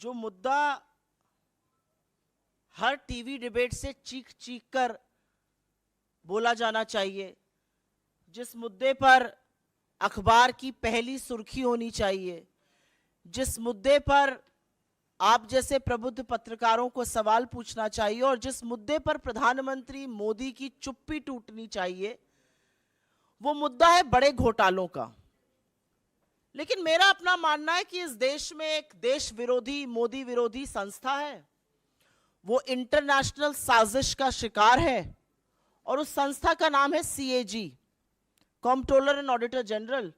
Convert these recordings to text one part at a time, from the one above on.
जो मुद्दा हर TV debate से चीख चीख कर बोला जाना चाहिए, जिस मुद्दे पर अखबार की पहली सुर्खी होनी चाहिए, जिस मुद्दे पर आप जैसे प्रबुद्ध पत्रकारों को सवाल पूछना चाहिए और जिस मुद्दे पर प्रधानमंत्री मोदी की चुप्पी टूटनी चाहिए, वो मुद्दा है बड़े घोटालों का। लेकिन मेरा अपना मानना है कि इस देश में एक देश विरोधी, मोदी विरोधी संस्था है, वो इंटरनेशनल साजिश का शिकार है और उस संस्था का नाम है CAG, controller and auditor general.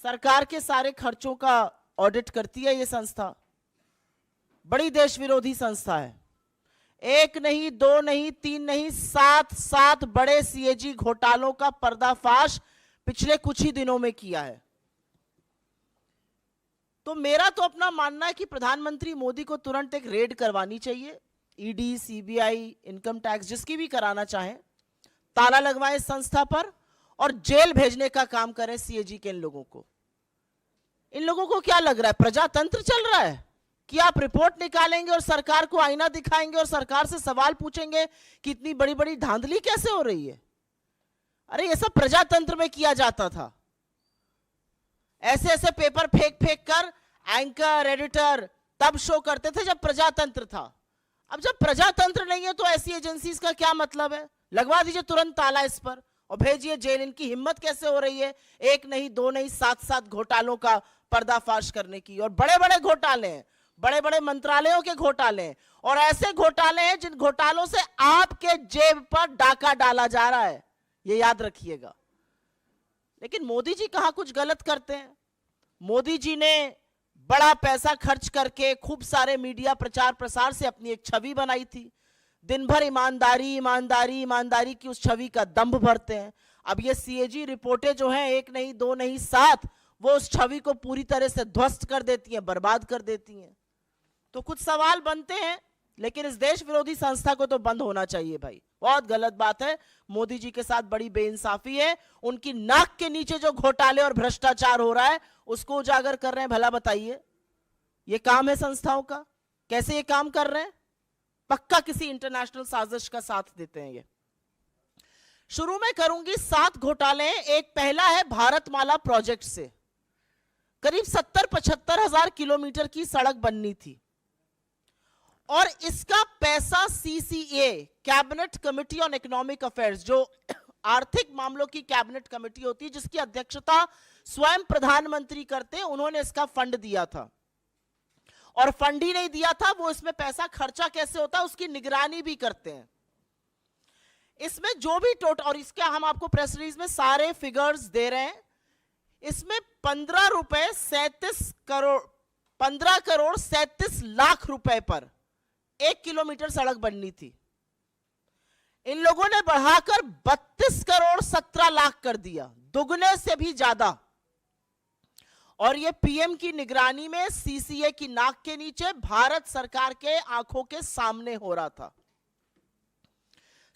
सरकार के सारे खर्चों का ऑडिट करती है ये संस्था। बड़ी देश विरोधी संस्था है। एक नहीं, दो नहीं, तीन नहीं, सात बड़े CAG घोटालों का पर्दाफाश पिछले कुछ ही दिनों में किया है। तो मेरा तो अपना मानना है कि प्रधानमंत्री मोदी को तुरंत एक रेड करवानी चाहिए, ED, CBI, इनकम टैक्स, जिसकी भी कराना चाहें, ताला लगवाएं इस संस्था पर और जेल भेजने का काम करें CAG के इन लोगों को। इन लोगों को क्या लग रहा है, प्रजातंत्र चल रहा है कि आप रिपोर्ट निकालेंगे और सरकार को आईना दिखाएंगे और सरकार से सवाल पूछेंगे कि इतनी बड़ी बड़ी धांधली कैसे हो रही है? अरे ये सब प्रजातंत्र में किया जाता था। ऐसे ऐसे पेपर फेंक फेंक कर एंकर, एडिटर तब शो करते थे जब प्रजातंत्र था। अब जब प्रजातंत्र नहीं है तो ऐसी एजेंसीज का क्या मतलब है? लगवा दीजिए तुरंत ताला इस पर और भेजिए जेल। इनकी हिम्मत कैसे हो रही है एक नहीं, दो नहीं, सात घोटालों का पर्दाफाश करने की? और बड़े बड़े घोटाले हैं, बड़े बड़े मंत्रालयों के घोटाले हैं और ऐसे घोटाले हैं जिन घोटालों से आपके जेब पर डाका डाला जा रहा है, ये याद रखिएगा। लेकिन मोदी जी कहां कुछ गलत करते हैं। मोदी जी ने बड़ा पैसा खर्च करके खूब सारे मीडिया प्रचार प्रसार से अपनी एक छवि बनाई थी। दिन भर ईमानदारी ईमानदारी ईमानदारी की उस छवि का दंभ भरते हैं। अब ये CAG रिपोर्टें जो हैं, एक नहीं, दो नहीं, 7, वो उस छवि को पूरी तरह से ध्वस्त कर देती हैं, बर्बाद कर देती हैं। तो कुछ सवाल बनते हैं, लेकिन इस देश विरोधी संस्था को तो बंद होना चाहिए भाई। बहुत गलत बात है, मोदी जी के साथ बड़ी बेइंसाफी है। उनकी नाक के नीचे जो घोटाले और भ्रष्टाचार हो रहा है उसको उजागर कर रहे हैं। भला बताइए, ये काम है संस्थाओं का? कैसे ये काम कर रहे हैं? पक्का किसी इंटरनेशनल साजिश का साथ देते हैं ये। शुरू में करूंगी 7 घोटाले। एक पहला है भारतमाला प्रोजेक्ट से। करीब 70-75 हजार किलोमीटर की सड़क बननी थी और इसका पैसा CCA, cabinet committee on economic affairs, जो आर्थिक मामलों की कैबिनेट कमेटी होती है जिसकी अध्यक्षता स्वयं प्रधानमंत्री करते हैं, उन्होंने इसका फंड दिया था। और फंड ही नहीं दिया था, वो इसमें पैसा खर्चा कैसे होता है उसकी निगरानी भी करते हैं। इसमें जो भी टोटल, और इसका हम आपको प्रेस रिलीज में सारे फिगर्स दे रहे हैं, इसमें 15 करोड़ 37 लाख रुपए पर 1 किलोमीटर सड़क बननी थी। इन लोगों ने बढ़ाकर 32 करोड़ 17 लाख कर दिया, दुगने से भी ज्यादा। और ये PM की निगरानी में CCA की नाक के नीचे भारत सरकार के आंखों के सामने हो रहा था।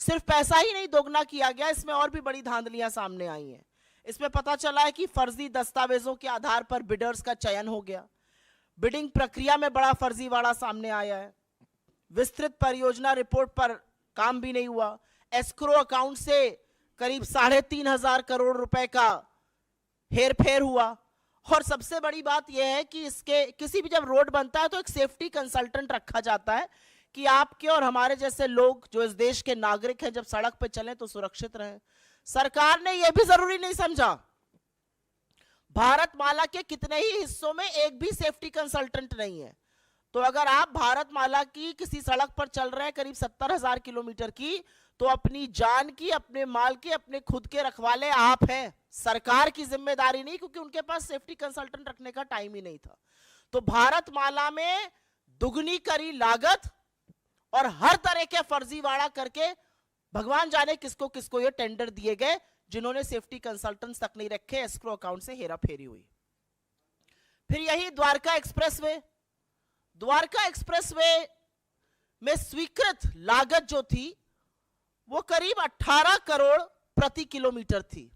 सिर्फ पैसा ही नहीं दोगुना किया गया, इसमें और भी बड़ी धांधलियां सामने आई हैं। इसमें पता चला है कि फर्जी दस्तावेजों के आधार पर बिडर्स का चयन हो गया। बिडिंग प्रक्रिया में बड़ा फर्जीवाड़ा सामने आया है। विस्तृत परियोजना रिपोर्ट पर काम भी नहीं हुआ। एस्क्रो अकाउंट से करीब 3,500 करोड़ रुपए का हेरफेर हुआ। और सबसे बड़ी बात यह है कि इसके किसी भी जब रोड बनता है तो एक सेफ्टी कंसल्टेंट रखा जाता है कि आपके और हमारे जैसे लोग जो इस देश के नागरिक हैं जब सड़क पर चलें तो सुरक्षित रहें। सरकार ने यह भी जरूरी नहीं समझा। भारतमाला के कितने ही हिस्सों में एक भी सेफ्टी कंसल्टेंट नहीं है। तो अगर आप भारतमाला की किसी सड़क पर चल रहे हैं करीब 70,000 किलोमीटर की, तो अपनी जान की, अपने माल की, अपने खुद के रखवाले आप हैं, सरकार की जिम्मेदारी नहीं, क्योंकि उनके पास सेफ्टी कंसल्टेंट रखने का टाइम ही नहीं था। तो भारतमाला में दुगनी करी लागत और हर तरह के फर्जीवाड़ा करके भगवान जाने किसको किसको ये टेंडर दिए गए, जिन्होंने सेफ्टी कंसल्टेंट्स तक नहीं रखे। एस्क्रो अकाउंट से हेराफेरी हुई। फिर यही द्वारका एक्सप्रेसवे। द्वारका एक्सप्रेसवे में स्वीकृत लागत जो थी वो करीब 18 करोड़ प्रति किलोमीटर थी।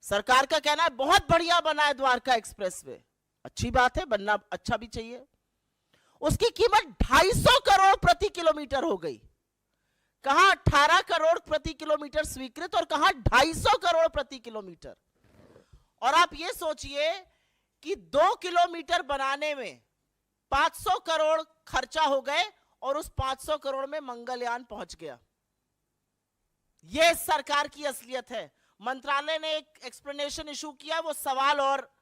सरकार का कहना है बहुत बढ़िया बना है द्वारका एक्सप्रेसवे। अच्छी बात है, बनना अच्छा भी चाहिए। उसकी कीमत 250 करोड़ प्रति किलोमीटर हो गई। कहां 18 करोड़ प्रति किलोमीटर स्वीकृत और कहां 250 करोड़ प्रति किलोमीटर। और आप ये सोचिए कि 2 किलोमीटर बनाने में 500 करोड़ खर्चा हो गए और उस 500 करोड़ में मंगलयान पहुंच गया। यह सरकार की असलियत है। मंत्रालय ने एक एक्सप्लेनेशन इशू किया, वो सवाल और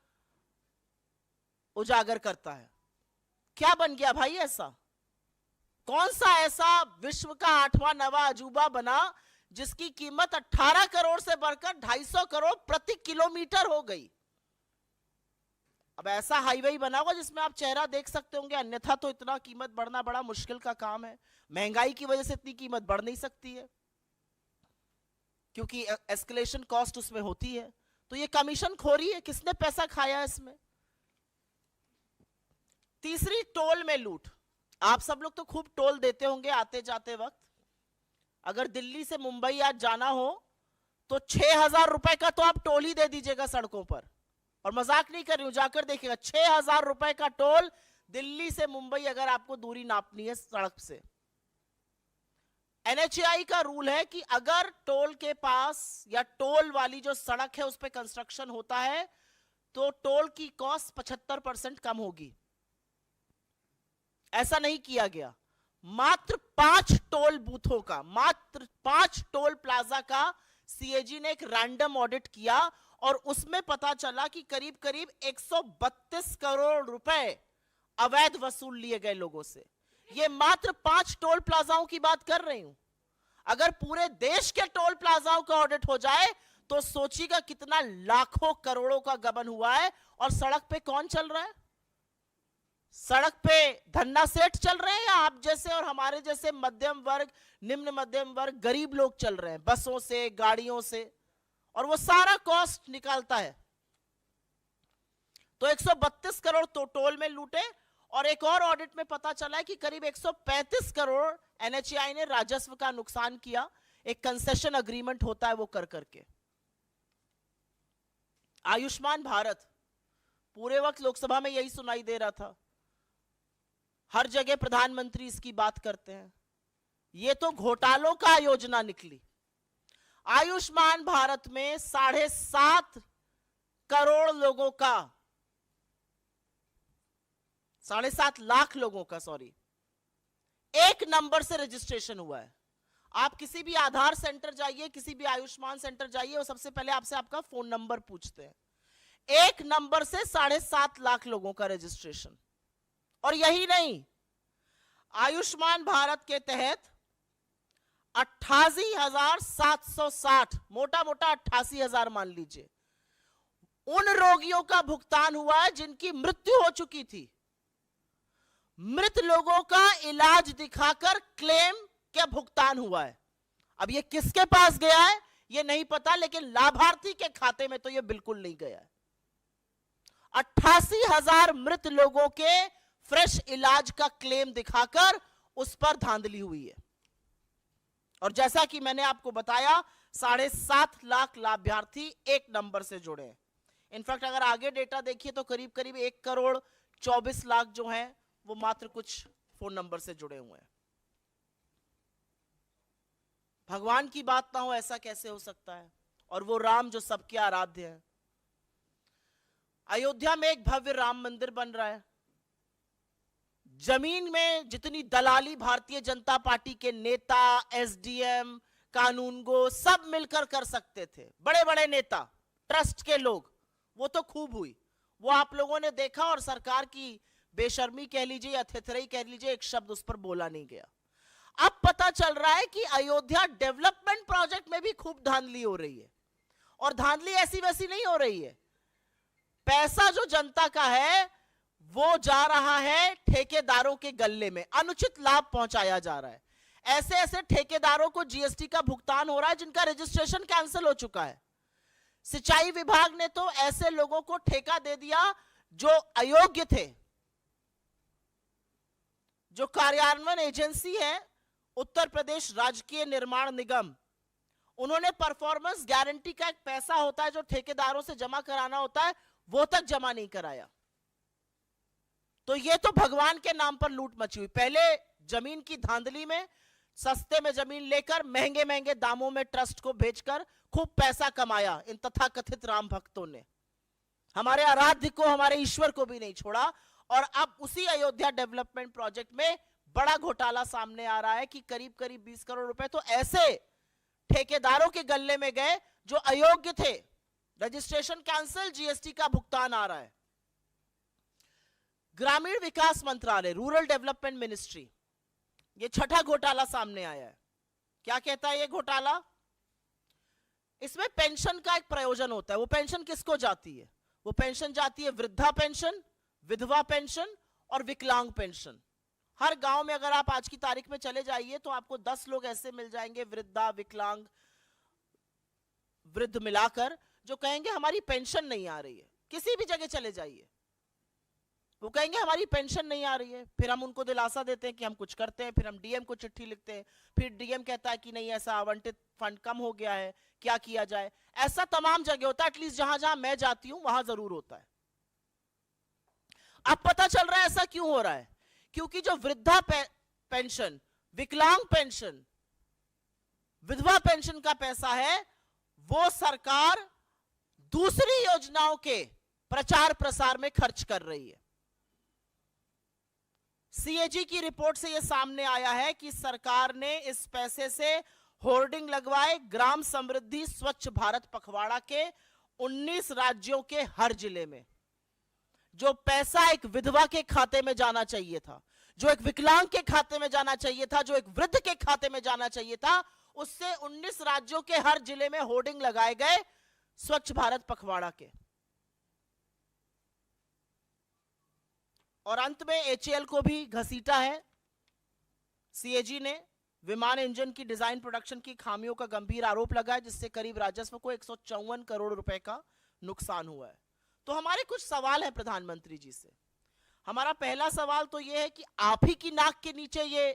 उजागर करता है। क्या बन गया भाई ऐसा? कौन सा ऐसा विश्व का 8वां नवा अजूबा बना जिसकी कीमत 18 करोड़ से बढ़कर 250 करोड़ प्रति किलोमीटर हो गई? अब ऐसा हाईवे बना होगा जिसमें आप चेहरा देख सकते होंगे, अन्यथा तो इतना कीमत बढ़ना बड़ा मुश्किल का काम है। महंगाई की वजह से इतनी कीमत बढ़ नहीं सकती है क्योंकि एस्केलेशन कॉस्ट उसमें होती है। तो ये कमीशन खोरी है, किसने पैसा खाया इसमें? तीसरी, टोल में लूट। आप सब लोग तो खूब टोल देते होंगे आते जाते वक्त। अगर दिल्ली से मुंबई आज जाना हो तो 6,000 रुपए का तो आप टोल ही दे दीजिएगा सड़कों पर। और मजाक नहीं कर रही हूं, जाकर देखिएगा 6,000 रुपए का टोल दिल्ली से मुंबई अगर आपको दूरी नापनी है सड़क से। NHAI का रूल है कि अगर टोल के पास या टोल वाली जो सड़क है उस पर कंस्ट्रक्शन होता है तो टोल की कॉस्ट 75% कम होगी। ऐसा नहीं किया गया। मात्र 5 टोल बूथों का, मात्र 5 टोल प्लाजा का CAG ने एक रैंडम ऑडिट किया और उसमें पता चला कि करीब करीब 132 करोड़ रुपए अवैध वसूल लिए गए लोगों से। ये मात्र 5 टोल प्लाजाओं की बात कर रही हूं। अगर पूरे देश के टोल प्लाजाओं का ऑडिट हो जाए तो सोचिएगा कितना लाखों करोड़ों का गबन हुआ है। और सड़क पे कौन चल रहा है? सड़क पे धन्ना सेठ चल रहे हैं या आप जैसे और हमारे जैसे मध्यम वर्ग, निम्न मध्यम वर्ग, गरीब लोग चल रहे हैं बसों से, गाड़ियों से, और वो सारा कॉस्ट निकालता है। तो 132 करोड़ तो टोल में लूटे। और एक और ऑडिट में पता चला है कि करीब 135 करोड़ NHAI ने राजस्व का नुकसान किया। एक कंसेशन अग्रीमेंट होता है वो कर करके। आयुष्मान भारत, पूरे वक्त लोकसभा में यही सुनाई दे रहा था, हर जगह प्रधानमंत्री इसकी बात करते हैं। ये तो घोटालों का योजना निकली। आयुष्मान भारत में 7.5 करोड़ लोगों का, 7.5 लाख लोगों का, सॉरी, एक नंबर से रजिस्ट्रेशन हुआ है। आप किसी भी आधार सेंटर जाइए, किसी भी आयुष्मान सेंटर जाइए, वो सबसे पहले आपसे आपका फोन नंबर पूछते हैं। एक नंबर से 7.5 लाख लोगों का रजिस्ट्रेशन। और यही नहीं, आयुष्मान भारत के तहत 88,760, मोटा मोटा 88,000 मान लीजिए, उन रोगियों का भुगतान हुआ है जिनकी मृत्यु हो चुकी थी। मृत लोगों का इलाज दिखाकर क्लेम क्या भुगतान हुआ है। अब ये किसके पास गया है ये नहीं पता, लेकिन लाभार्थी के खाते में तो ये बिल्कुल नहीं गया है। 88,000 मृत लोगों के फ्रेश इलाज का क्लेम दिखाकर उस पर धांधली हुई है। और जैसा कि मैंने आपको बताया, 7.5 लाख लाभार्थी एक नंबर से जुड़े हैं। इनफैक्ट अगर आगे डेटा देखिए तो करीब करीब 1 करोड़ 24 लाख जो हैं वो मात्र कुछ फोन नंबर से जुड़े हुए हैं। भगवान की बात ना हो ऐसा कैसे हो सकता है? और वो राम जो सबके आराध्य है। अयोध्या में एक भव्य राम मंदिर बन रहा है। जमीन में जितनी दलाली भारतीय जनता पार्टी के नेता, SDM, कानूनगो सब मिलकर कर सकते थे, बड़े बड़े नेता, ट्रस्ट के लोग, वो तो खूब हुई। वो आप लोगों ने देखा और सरकार की बेशर्मी कह लीजिए या थेथराई कह लीजिए, एक शब्द उस पर बोला नहीं गया। अब पता चल रहा है कि अयोध्या डेवलपमेंट प्रोजेक्ट में भी खूब धांधली हो रही है। और धांधली ऐसी वैसी नहीं हो रही है। पैसा जो जनता का है वो जा रहा है ठेकेदारों के गल्ले में, अनुचित लाभ पहुंचाया जा रहा है। ऐसे ऐसे ठेकेदारों को GST का भुगतान हो रहा है जिनका रजिस्ट्रेशन कैंसिल हो चुका है। सिंचाई विभाग ने तो ऐसे लोगों को ठेका दे दिया जो अयोग्य थे। जो कार्यान्वयन एजेंसी है उत्तर प्रदेश राजकीय निर्माण निगम, उन्होंने परफॉर्मेंस गारंटी का एक पैसा होता है जो ठेकेदारों से जमा कराना होता है, वो तक जमा नहीं कराया। तो ये तो भगवान के नाम पर लूट मची हुई। पहले जमीन की धांधली में सस्ते में जमीन लेकर महंगे महंगे दामों में ट्रस्ट को बेचकर खूब पैसा कमाया इन तथाकथित राम भक्तों ने। हमारे आराध्य को, हमारे ईश्वर को भी नहीं छोड़ा। और अब उसी अयोध्या डेवलपमेंट प्रोजेक्ट में बड़ा घोटाला सामने आ रहा है कि करीब करीब 20 करोड़ रुपए तो ऐसे ठेकेदारों के गल्ले में गए जो अयोग्य थे। रजिस्ट्रेशन कैंसिल, जीएसटी का भुगतान आ रहा है। ग्रामीण विकास मंत्रालय, रूरल डेवलपमेंट मिनिस्ट्री, ये छठा घोटाला सामने आया है। क्या कहता है ये घोटाला? इसमें पेंशन का एक प्रयोजन होता है। वो पेंशन किसको जाती है? वो पेंशन जाती है वृद्धा पेंशन, विधवा पेंशन और विकलांग पेंशन। हर गांव में अगर आप आज की तारीख में चले जाइए तो आपको 10 लोग ऐसे मिल जाएंगे, वृद्धा, विकलांग, वृद्ध मिलाकर, जो कहेंगे हमारी पेंशन नहीं आ रही है। किसी भी जगह चले जाइए, वो कहेंगे हमारी पेंशन नहीं आ रही है। फिर हम उनको दिलासा देते हैं कि हम कुछ करते हैं, फिर हम डीएम को चिट्ठी लिखते हैं, फिर डीएम कहता है कि नहीं ऐसा आवंटित फंड कम हो गया है, क्या किया जाए। ऐसा तमाम जगह होता है, एटलीस्ट जहां जहां मैं जाती हूं वहां जरूर होता है। अब पता चल रहा है ऐसा क्यों हो रहा है? क्योंकि जो वृद्धा पेंशन, विकलांग पेंशन, विधवा पेंशन का पैसा है वो सरकार दूसरी योजनाओं के प्रचार प्रसार में खर्च कर रही है। सीएजी की रिपोर्ट से यह सामने आया है कि सरकार ने इस पैसे से होर्डिंग लगवाए ग्राम समृद्धि स्वच्छ भारत पखवाड़ा के 19 राज्यों के हर जिले में। जो पैसा एक विधवा के खाते में जाना चाहिए था, जो एक विकलांग के खाते में जाना चाहिए था, जो एक वृद्ध के खाते में जाना चाहिए था, उससे 19 राज्यों के हर जिले में होर्डिंग लगाए गए स्वच्छ भारत पखवाड़ा के। और अंत में एचएएल को भी घसीटा है सीएजी ने। विमान इंजन की डिजाइन प्रोडक्शन की खामियों का गंभीर आरोप लगा है, जिससे करीब राजस्व को 154 करोड़ रुपए का नुकसान हुआ है। तो हमारे कुछ सवाल है प्रधानमंत्री जी से। हमारा पहला सवाल तो यह है कि आप ही की नाक के नीचे ये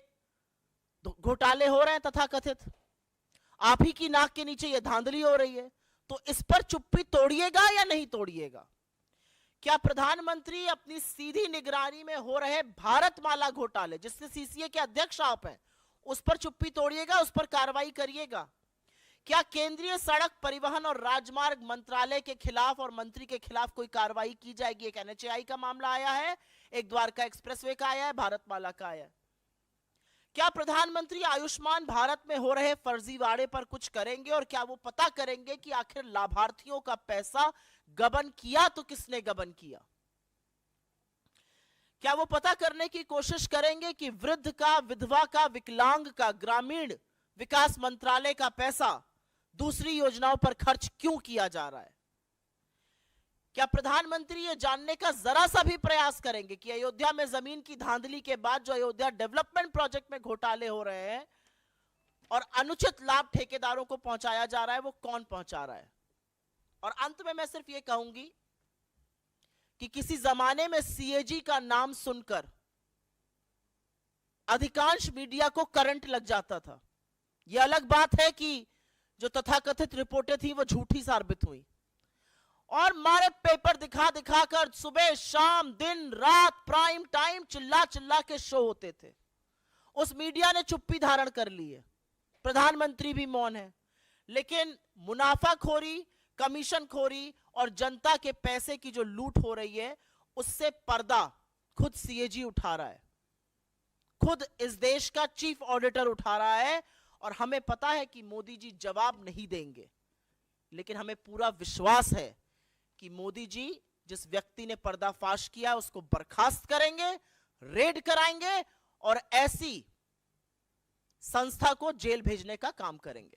घोटाले हो रहे हैं तथाकथित, आप ही की नाक के नीचे ये धांधली हो रही है, तो इस पर चुप्पी तोड़िएगा या नहीं तोड़िएगा? क्या प्रधानमंत्री अपनी सीधी निगरानी में हो रहे भारतमाला घोटाले, जिससे सीसीए के अध्यक्ष आप हैं, उस पर चुप्पी तोड़िएगा, उस पर कार्रवाई करिएगा? क्या केंद्रीय सड़क परिवहन और राजमार्ग मंत्रालय के खिलाफ और मंत्री के खिलाफ कोई कार्रवाई की जाएगी? एक एनएचएआई का मामला आया है, एक द्वारका एक्सप्रेसवे का आया है, भारतमाला का आया है। क्या प्रधानमंत्री आयुष्मान भारत में हो रहे फर्जीवाड़े पर कुछ करेंगे? और क्या वो पता करेंगे कि आखिर लाभार्थियों का पैसा गबन किया तो किसने गबन किया? क्या वो पता करने की कोशिश करेंगे कि वृद्ध का, विधवा का, विकलांग का ग्रामीण विकास मंत्रालय का पैसा दूसरी योजनाओं पर खर्च क्यों किया जा रहा है? क्या प्रधानमंत्री ये जानने का जरा सा भी प्रयास करेंगे कि अयोध्या में जमीन की धांधली के बाद जो अयोध्या डेवलपमेंट प्रोजेक्ट में घोटाले हो रहे हैं और अनुचित लाभ ठेकेदारों को पहुंचाया जा रहा है, वो कौन पहुंचा रहा है? और अंत में मैं सिर्फ ये कहूंगी कि किसी जमाने में सीएजी का नाम सुनकर अधिकांश मीडिया को करंट लग जाता था। यह अलग बात है कि जो तथाकथित रिपोर्टें थी वो झूठी साबित हुई, और मारे पेपर दिखा दिखा कर सुबह शाम दिन रात प्राइम टाइम चिल्ला चिल्ला के शो होते थे। उस मीडिया ने चुप्पी धारण कर ली है, प्रधानमंत्री भी मौन है, लेकिन मुनाफाखोरी, कमीशनखोरी और जनता के पैसे की जो लूट हो रही है उससे पर्दा खुद सीएजी उठा रहा है, खुद इस देश का चीफ ऑडिटर उठा रहा है। और हमें पता है कि मोदी जी जवाब नहीं देंगे, लेकिन हमें पूरा विश्वास है कि मोदी जी जिस व्यक्ति ने पर्दाफाश किया उसको बर्खास्त करेंगे, रेड कराएंगे और ऐसी संस्था को जेल भेजने का काम करेंगे।